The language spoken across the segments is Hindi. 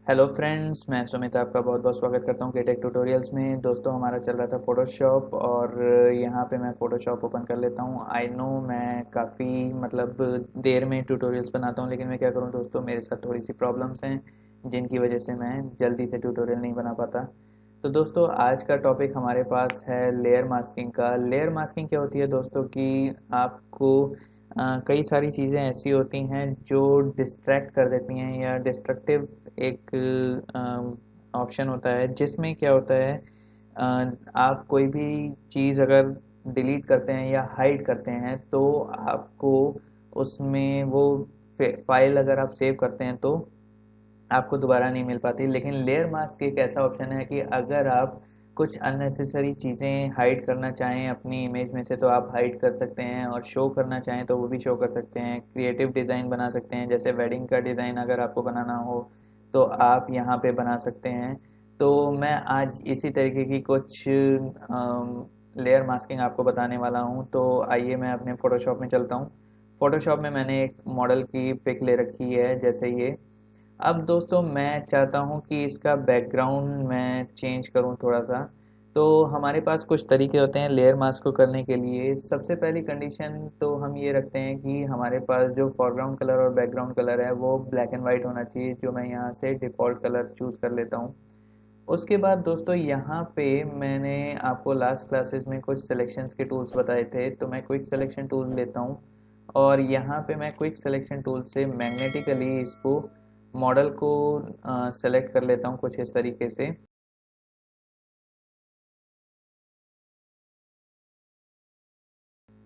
हेलो फ्रेंड्स, मैं सुमित आपका बहुत बहुत स्वागत करता हूँ केटेक ट्यूटोरियल्स में। दोस्तों, हमारा चल रहा था फ़ोटोशॉप और यहाँ पे मैं फ़ोटोशॉप ओपन कर लेता हूँ। आई नो मैं काफ़ी देर में ट्यूटोरियल्स बनाता हूँ, लेकिन मैं क्या करूँ दोस्तों, मेरे साथ थोड़ी सी प्रॉब्लम्स हैं जिनकी वजह से मैं जल्दी से ट्यूटोरियल नहीं बना पाता। तो दोस्तों, आज का टॉपिक हमारे पास है लेयर मास्किंग का। लेयर मास्किंग क्या होती है दोस्तों कि आपको कई सारी चीज़ें ऐसी होती हैं जो डिस्ट्रैक्ट कर देती हैं या डिस्ट्रक्टिव एक ऑप्शन होता है जिसमें क्या होता है, आप कोई भी चीज़ अगर डिलीट करते हैं या हाइड करते हैं तो आपको उसमें वो फाइल अगर आप सेव करते हैं तो आपको दोबारा नहीं मिल पाती। लेकिन लेयर मास्क एक ऐसा ऑप्शन है कि अगर आप कुछ अननेसेसरी चीज़ें हाइड करना चाहें अपनी इमेज में से तो आप हाइड कर सकते हैं, और शो करना चाहें तो वो भी शो कर सकते हैं। क्रिएटिव डिज़ाइन बना सकते हैं, जैसे वेडिंग का डिज़ाइन अगर आपको बनाना हो तो आप यहाँ पे बना सकते हैं। तो मैं आज इसी तरीके की कुछ लेयर मास्किंग आपको बताने वाला हूँ। तो आइए मैं अपने फ़ोटोशॉप में चलता हूँ। फ़ोटोशॉप में मैंने एक मॉडल की पिक ले रखी है जैसे ये। अब दोस्तों, मैं चाहता हूँ कि इसका बैकग्राउंड मैं चेंज करूँ थोड़ा सा। तो हमारे पास कुछ तरीके होते हैं लेयर मास्क को करने के लिए। सबसे पहली कंडीशन तो हम ये रखते हैं कि हमारे पास जो फोरग्राउंड कलर और बैकग्राउंड कलर है वो ब्लैक एंड वाइट होना चाहिए, जो मैं यहाँ से डिफ़ॉल्ट कलर चूज़ कर लेता हूँ। उसके बाद दोस्तों, यहाँ पे मैंने आपको लास्ट क्लासेस में कुछ सिलेक्शंस के टूल्स बताए थे, तो मैं क्विक सिलेक्शन टूल लेता हूँ और यहाँ पे मैं क्विक सिलेक्शन टूल से मैग्नेटिकली इसको मॉडल को सेलेक्ट कर लेता हूँ कुछ इस तरीके से।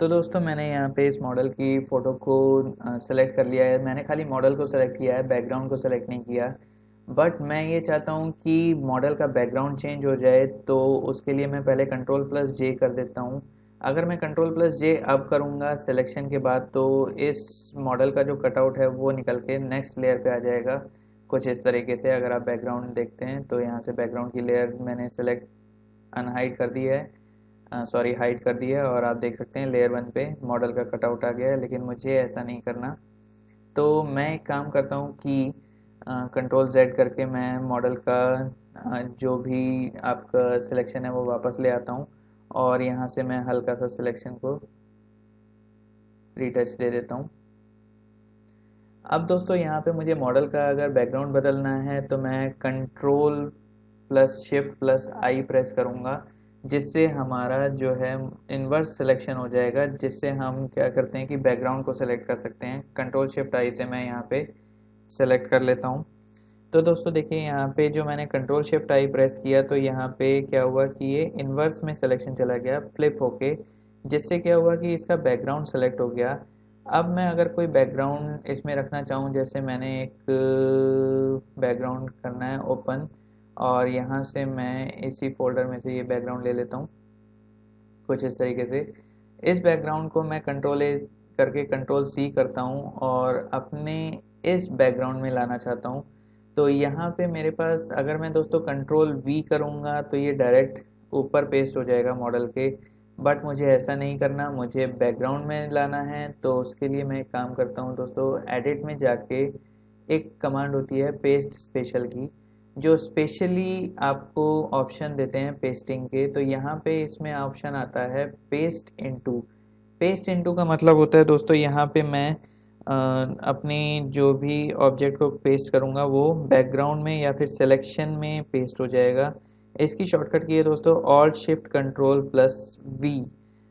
तो दोस्तों, मैंने यहाँ पे इस मॉडल की फ़ोटो को सेलेक्ट कर लिया है। मैंने खाली मॉडल को सेलेक्ट किया है, बैकग्राउंड को सेलेक्ट नहीं किया। बट मैं ये चाहता हूँ कि मॉडल का बैकग्राउंड चेंज हो जाए, तो उसके लिए मैं पहले कंट्रोल प्लस जे कर देता हूँ। अगर मैं कंट्रोल प्लस जे अब करूँगा सिलेक्शन के बाद तो इस मॉडल का जो कटआउट है वो निकल के नेक्स्ट लेयर पे आ जाएगा कुछ इस तरीके से। अगर आप बैकग्राउंड देखते हैं तो यहाँ से बैकग्राउंड की लेयर मैंने सेलेक्ट अनहाइड कर दी है, सॉरी हाइड कर दी है, और आप देख सकते हैं लेयर वन पे मॉडल का कटआउट आ गया है। लेकिन मुझे ऐसा नहीं करना, तो मैं एक काम करता हूँ कि कंट्रोल जेड करके मैं मॉडल का जो भी आपका सिलेक्शन है वो वापस ले आता हूँ, और यहाँ से मैं हल्का सा सिलेक्शन को रीटच दे देता हूँ। अब दोस्तों, यहाँ पे मुझे मॉडल का अगर बैकग्राउंड बदलना है तो मैं कंट्रोल प्लस शिफ्ट प्लस आई प्रेस करूँगा, जिससे हमारा जो है इन्वर्स सिलेक्शन हो जाएगा, जिससे हम क्या करते हैं कि बैकग्राउंड को सेलेक्ट कर सकते हैं। कंट्रोल शिफ्ट आई से मैं यहाँ पे सेलेक्ट कर लेता हूँ। तो दोस्तों देखिए, यहाँ पे जो मैंने कंट्रोल शिफ्ट आई प्रेस किया तो यहाँ पे क्या हुआ कि ये इन्वर्स में सिलेक्शन चला गया फ्लिप होके, जिससे क्या हुआ कि इसका बैकग्राउंड सेलेक्ट हो गया। अब मैं अगर कोई बैकग्राउंड इसमें रखना चाहूँ, जैसे मैंने एक बैकग्राउंड करना है ओपन, और यहाँ से मैं इसी फोल्डर में से ये बैकग्राउंड ले लेता हूँ कुछ इस तरीके से। इस बैकग्राउंड को मैं कंट्रोल ए करके कंट्रोल सी करता हूँ और अपने इस बैकग्राउंड में लाना चाहता हूँ। तो यहाँ पे मेरे पास अगर मैं दोस्तों कंट्रोल वी करूँगा तो ये डायरेक्ट ऊपर पेस्ट हो जाएगा मॉडल के। बट मुझे ऐसा नहीं करना, मुझे बैकग्राउंड में लाना है। तो उसके लिए मैं एक काम करता हूँ दोस्तों, एडिट में जाके एक कमांड होती है पेस्ट स्पेशल की, जो स्पेशली आपको ऑप्शन देते हैं पेस्टिंग के। तो यहाँ पे इसमें ऑप्शन आता है पेस्ट इनटू। पेस्ट इनटू का मतलब होता है दोस्तों, यहाँ पे मैं अपनी जो भी ऑब्जेक्ट को पेस्ट करूँगा वो बैकग्राउंड में या फिर सिलेक्शन में पेस्ट हो जाएगा। इसकी शॉर्टकट की है दोस्तों alt shift control plus V.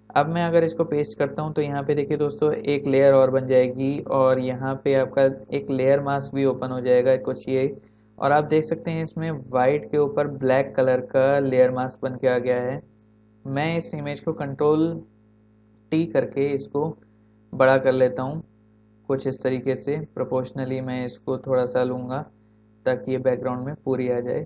अब मैं अगर इसको पेस्ट करता हूँ तो यहाँ पे देखिए दोस्तों एक लेयर और बन जाएगी, और यहाँ पे आपका एक लेयर मास्क भी ओपन हो जाएगा कुछ ये। और आप देख सकते हैं इसमें वाइट के ऊपर ब्लैक कलर का लेयर मास्क बन के आ गया है। मैं इस इमेज को कंट्रोल टी करके इसको बड़ा कर लेता हूँ कुछ इस तरीके से। प्रोपोर्शनली मैं इसको थोड़ा सा लूँगा ताकि ये बैकग्राउंड में पूरी आ जाए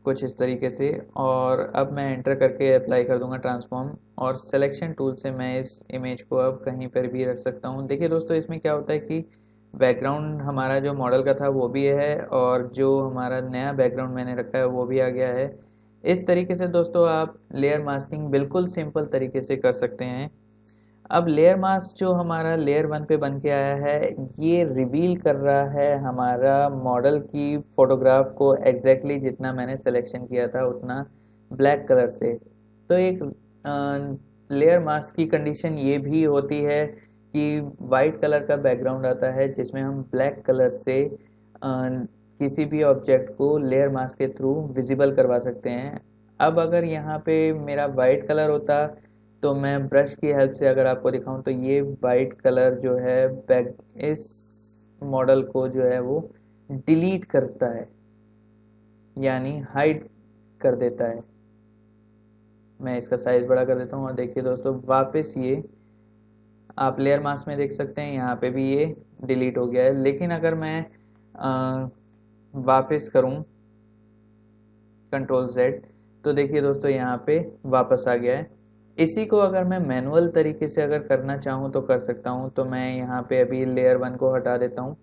कुछ इस तरीके से। और अब मैं एंटर करके अप्लाई कर दूंगा ट्रांसफॉर्म, और सिलेक्शन टूल से मैं इस इमेज को अब कहीं पर भी रख सकता हूँ। देखिए दोस्तों, इसमें क्या होता है कि बैकग्राउंड हमारा जो मॉडल का था वो भी है, और जो हमारा नया बैकग्राउंड मैंने रखा है वो भी आ गया है। इस तरीके से दोस्तों आप लेयर मास्किंग बिल्कुल सिंपल तरीके से कर सकते हैं। अब लेयर मास्क जो हमारा लेयर 1 पे बन के आया है, ये रिवील कर रहा है हमारा मॉडल की फोटोग्राफ को एग्जैक्टली जितना मैंने सिलेक्शन किया था उतना ब्लैक कलर से। तो एक लेयर मास्क की कंडीशन ये भी होती है कि वाइट कलर का बैकग्राउंड आता है जिसमें हम ब्लैक कलर से किसी भी ऑब्जेक्ट को लेयर मास्क के थ्रू विजिबल करवा सकते हैं। अब अगर यहाँ पे मेरा वाइट कलर होता तो मैं ब्रश की हेल्प से अगर आपको दिखाऊं तो ये वाइट कलर जो है बैक इस मॉडल को जो है वो डिलीट करता है, यानी हाइड कर देता है। मैं इसका साइज बड़ा कर देता हूँ और देखिए दोस्तों वापस ये आप लेयर मास्क में देख सकते हैं यहाँ पे भी ये डिलीट हो गया है। लेकिन अगर मैं वापस करूँ कंट्रोल Z तो देखिए दोस्तों यहाँ पे वापस आ गया है। इसी को अगर मैं मैनुअल तरीके से अगर करना चाहूँ तो कर सकता हूँ। तो मैं यहाँ पे अभी लेयर 1 को हटा देता हूँ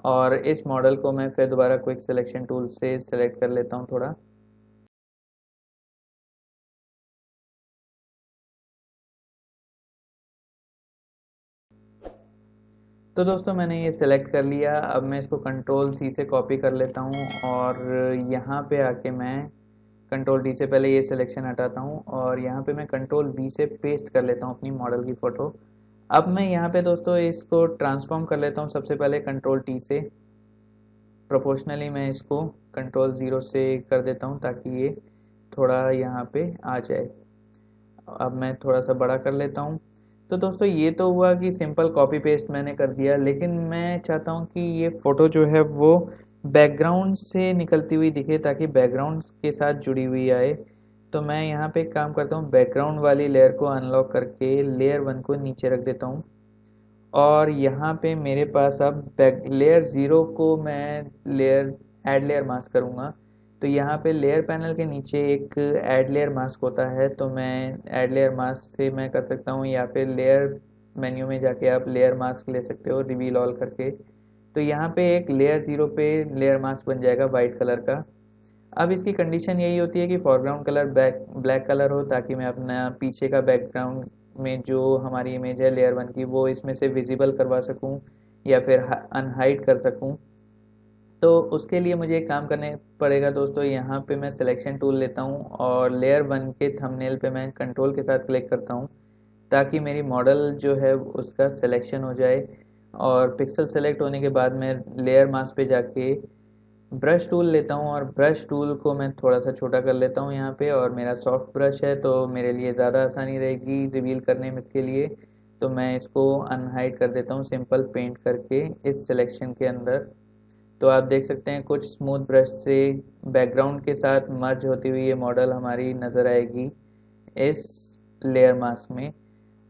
और इस मॉडल को मैं फिर दोबारा क्विक सिलेक्शन टूल से सिलेक्ट कर लेता हूँ थोड़ा। तो दोस्तों मैंने ये सिलेक्ट कर लिया। अब मैं इसको कंट्रोल C से कॉपी कर लेता हूँ और यहाँ पे आके मैं कंट्रोल D से पहले ये सिलेक्शन हटाता हूँ और यहाँ पे मैं कंट्रोल V से पेस्ट कर लेता हूँ अपनी मॉडल की फ़ोटो। अब मैं यहाँ पे दोस्तों इसको ट्रांसफॉर्म कर लेता हूँ सबसे पहले कंट्रोल T से। प्रोपोर्शनली मैं इसको कंट्रोल 0 से कर देता हूँ ताकि ये थोड़ा यहाँ पे आ जाए। अब मैं थोड़ा सा बड़ा कर लेता हूँ। तो दोस्तों ये तो हुआ कि सिंपल कॉपी पेस्ट मैंने कर दिया, लेकिन मैं चाहता हूँ कि ये फ़ोटो जो है वो बैकग्राउंड से निकलती हुई दिखे ताकि बैकग्राउंड के साथ जुड़ी हुई आए। तो मैं यहाँ पे एक काम करता हूँ, बैकग्राउंड वाली लेयर को अनलॉक करके लेयर 1 को नीचे रख देता हूँ और यहाँ पे मेरे पास अब बैक लेयर 0 को मैं लेयर ऐड लेयर मास्क करूँगा। तो यहाँ पे लेयर पैनल के नीचे एक ऐड लेयर मास्क होता है, तो मैं ऐड लेयर मास्क से मैं कर सकता हूँ, या फिर लेयर मेन्यू में जाके आप लेयर मास्क ले सकते हो रिवील ऑल करके। तो यहाँ पे एक लेयर 0 पे लेयर मास्क बन जाएगा वाइट कलर का। अब इसकी कंडीशन यही होती है कि फोरग्राउंड कलर ब्लैक कलर हो ताकि मैं अपना पीछे का बैकग्राउंड में जो हमारी इमेज है लेयर 1 की वो इसमें से विजिबल करवा सकूं या फिर अनहाइड कर सकूं। तो उसके लिए मुझे एक काम करने पड़ेगा दोस्तों, यहाँ पे मैं सिलेक्शन टूल लेता हूँ और लेयर 1 के थंबनेल पे मैं कंट्रोल के साथ क्लिक करता हूँ ताकि मेरी मॉडल जो है उसका सिलेक्शन हो जाए। और पिक्सल सेलेक्ट होने के बाद मैं लेयर मास्क पे जाके ब्रश टूल लेता हूँ और ब्रश टूल को मैं थोड़ा सा छोटा कर लेता हूँ यहाँ पे। और मेरा सॉफ्ट ब्रश है तो मेरे लिए ज़्यादा आसानी रहेगी रिवील करने में के लिए। तो मैं इसको अनहाइड कर देता हूँ सिंपल पेंट करके इस सिलेक्शन के अंदर। तो आप देख सकते हैं कुछ स्मूथ ब्रश से बैकग्राउंड के साथ मर्ज होती हुई ये मॉडल हमारी नज़र आएगी इस लेयर मास्क में।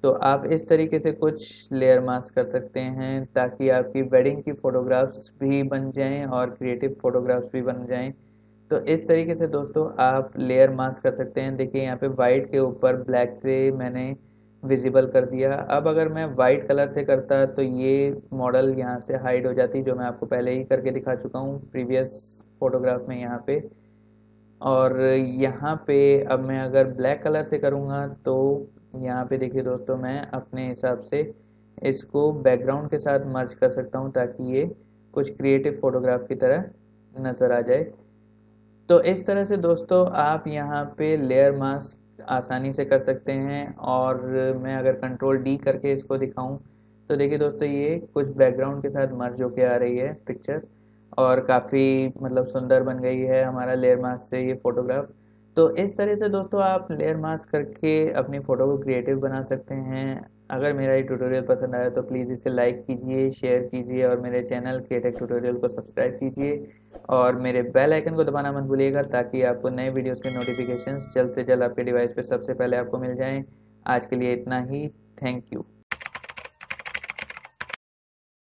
तो आप इस तरीके से कुछ लेयर मास्क कर सकते हैं ताकि आपकी वेडिंग की फ़ोटोग्राफ्स भी बन जाएं और क्रिएटिव फ़ोटोग्राफ्स भी बन जाएं। तो इस तरीके से दोस्तों आप लेयर मास्क कर सकते हैं। देखिए यहाँ पे वाइट के ऊपर ब्लैक से मैंने विजिबल कर दिया। अब अगर मैं वाइट कलर से करता तो ये मॉडल यहाँ से हाइड हो जाती, जो मैं आपको पहले ही करके दिखा चुका हूँ प्रीवियस फोटोग्राफ में यहाँ पे। और यहाँ पे अब मैं अगर ब्लैक कलर से करूँगा तो यहाँ पे देखिए दोस्तों मैं अपने हिसाब से इसको बैकग्राउंड के साथ मर्ज कर सकता हूँ ताकि ये कुछ क्रिएटिव फोटोग्राफ की तरह नज़र आ जाए। तो इस तरह से दोस्तों आप यहाँ पे लेयर मास्क आसानी से कर सकते हैं। और मैं अगर कंट्रोल D करके इसको दिखाऊं तो देखिए दोस्तों ये कुछ बैकग्राउंड के साथ मर्ज होके आ रही है पिक्चर और काफ़ी मतलब सुंदर बन गई है हमारा लेयर मास्क से ये फ़ोटोग्राफ। तो इस तरह से दोस्तों आप लेयर मास्क करके अपनी फ़ोटो को क्रिएटिव बना सकते हैं। अगर मेरा ये ट्यूटोरियल पसंद आया तो प्लीज़ इसे लाइक कीजिए, शेयर कीजिए और मेरे चैनल क्रिएटिव ट्यूटोरियल को सब्सक्राइब कीजिए और मेरे बेल आइकन को दबाना मत भूलिएगा ताकि आपको नए वीडियोस के नोटिफिकेशंस जल्द से जल्द आपके डिवाइस पे सबसे पहले आपको मिल जाएं। आज के लिए इतना ही। Thank you.